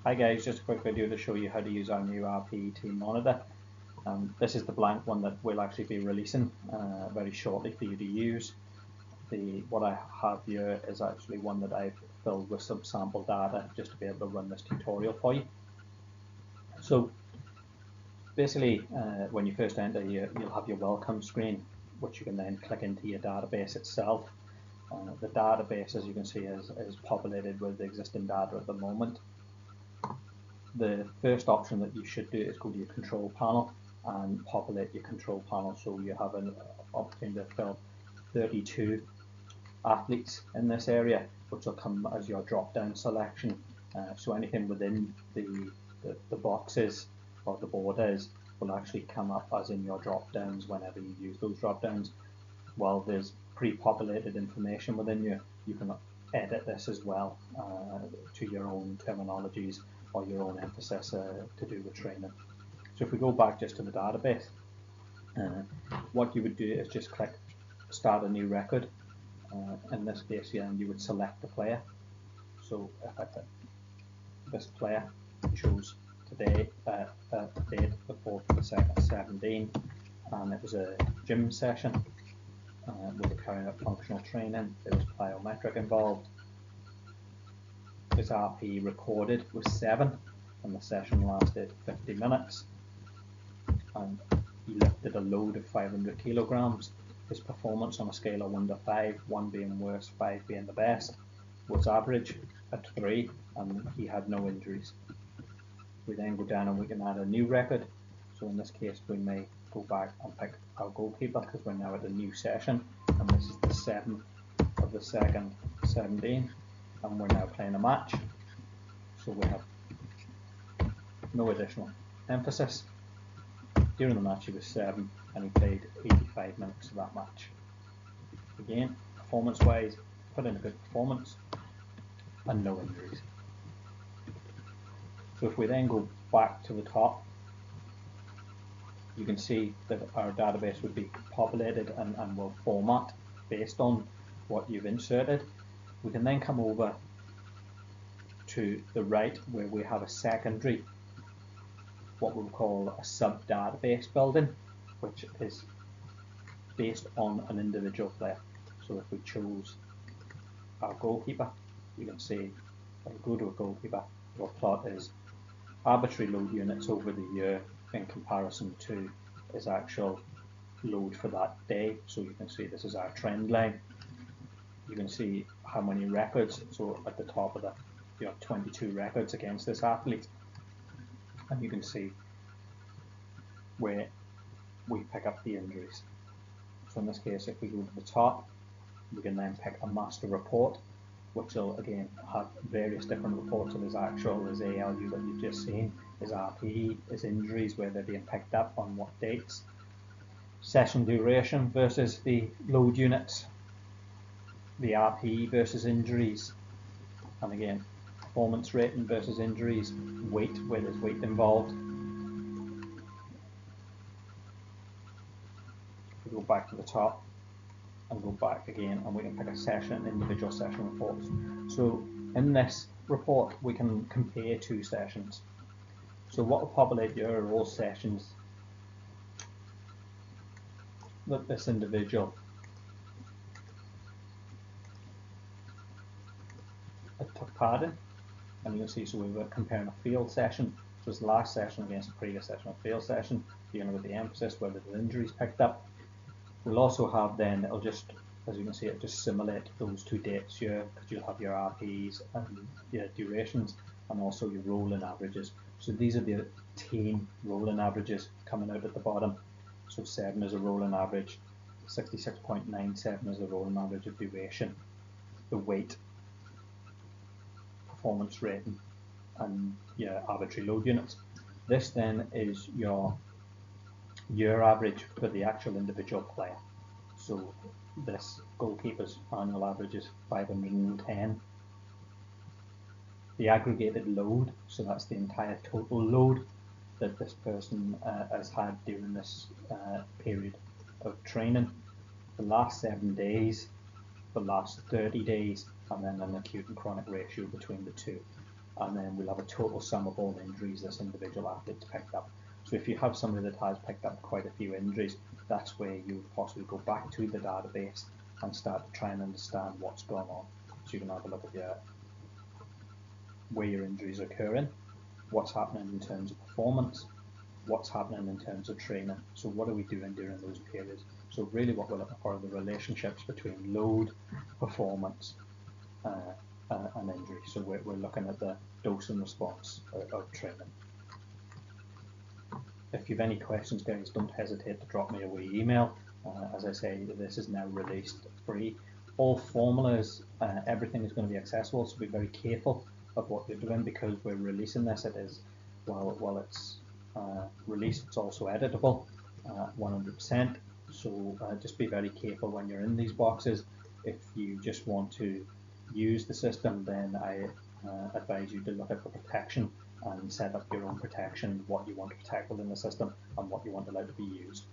Hi guys, just a quick video to show you how to use our new RPE team monitor. This is the blank one that we'll actually be releasing very shortly for you to use. What I have here is actually one that I've filled with some sample data just to be able to run this tutorial for you. So basically when you first enter here, you'll have your welcome screen, which you can then click into your database itself. The database, as you can see, is populated with the existing data at the moment. The first option that you should do is go to your control panel and populate your control panel, so you have an opportunity to fill 32 athletes in this area, which will come as your drop down selection. So anything within the boxes or the borders will actually come up as in your drop downs whenever you use those drop downs. While there's pre-populated information within you can edit this as well to your own terminologies or your own emphasis to do with training. So if we go back just to the database, what you would do is just click start a new record. In this case here, and you would select the player. So if I put this player, chose today, date the 4th of the 2nd, 17, and it was a gym session. We were carrying out functional training. There was plyometric involved. This RPE recorded was 7, and the session lasted 50 minutes. And he lifted a load of 500 kilograms. His performance on a scale of 1 to 5, 1 being worst, 5 being the best, was average at 3, and he had no injuries. We then go down and we can add a new record. So in this case, we may go back and pick our goalkeeper because we're now at a new session, and this is the 7th of the 2nd, 17, and we're now playing a match. So we have no additional emphasis. During the match he was 7 and he played 85 minutes of that match. Again, performance wise, put in a good performance and no injuries. So if we then go back to the top, you can see that our database would be populated and will format based on what you've inserted. We can then come over to the right where we have a secondary, what we'll call a sub-database building, which is based on an individual player. So if we chose our goalkeeper, you can see if we go to a goalkeeper, our plot is arbitrary load units over the year in comparison to his actual load for that day. So you can see this is our trend line. You can see how many records, so at the top of that you have 22 records against this athlete, and you can see where we pick up the injuries. So in this case, if we go to the top, we can then pick a master report, which will again have various different reports of his actual, his ALU that you've just seen, his RPE, his injuries, where they're being picked up on what dates, session duration versus the load units, the RPE versus injuries, and again performance rating versus injuries, weight, where there's weight involved. We go back to the top and go back again, and we can pick a session, individual session reports. So in this report we can compare 2 sessions. So what will populate here are all sessions that this individual took part in, and you can see, so we were comparing a field session, which was the last session, against a previous session, a field session, dealing with the emphasis, whether the injuries picked up. We'll also have then, it'll just, as you can see, it just simulate those 2 dates here, because you'll have your RPEs and your durations, and also your rolling averages. So these are the team rolling averages coming out at the bottom. So 7 is a rolling average, 66.97 is the rolling average of duration, the weight, performance rating, and your arbitrary load units. This then is your year average for the actual individual player. So this goalkeeper's annual average is 510. The aggregated load, so that's the entire total load that this person has had during this period of training, the last 7 days, the last 30 days, and then an acute and chronic ratio between the 2. and then we'll have a total sum of all injuries this individual athlete's picked up. So if you have somebody that has picked up quite a few injuries, that's where you would possibly go back to the database and start to try and understand what's going on. So you can have a look at where your injuries are occurring, what's happening in terms of performance, what's happening in terms of training. So what are we doing during those periods? So really what we're looking for are the relationships between load, performance, and injury. So we're looking at the dose and response of training. If you have any questions, guys, don't hesitate to drop me a wee email. As I say, this is now released free. All formulas, everything is going to be accessible, so be very careful of what you're doing, because we're releasing this. It is, while it's released, it's also editable 100%. So just be very careful when you're in these boxes. If you just want to use the system, then I advise you to look at the protection and set up your own protection, what you want to protect within the system and what you want allowed to be used.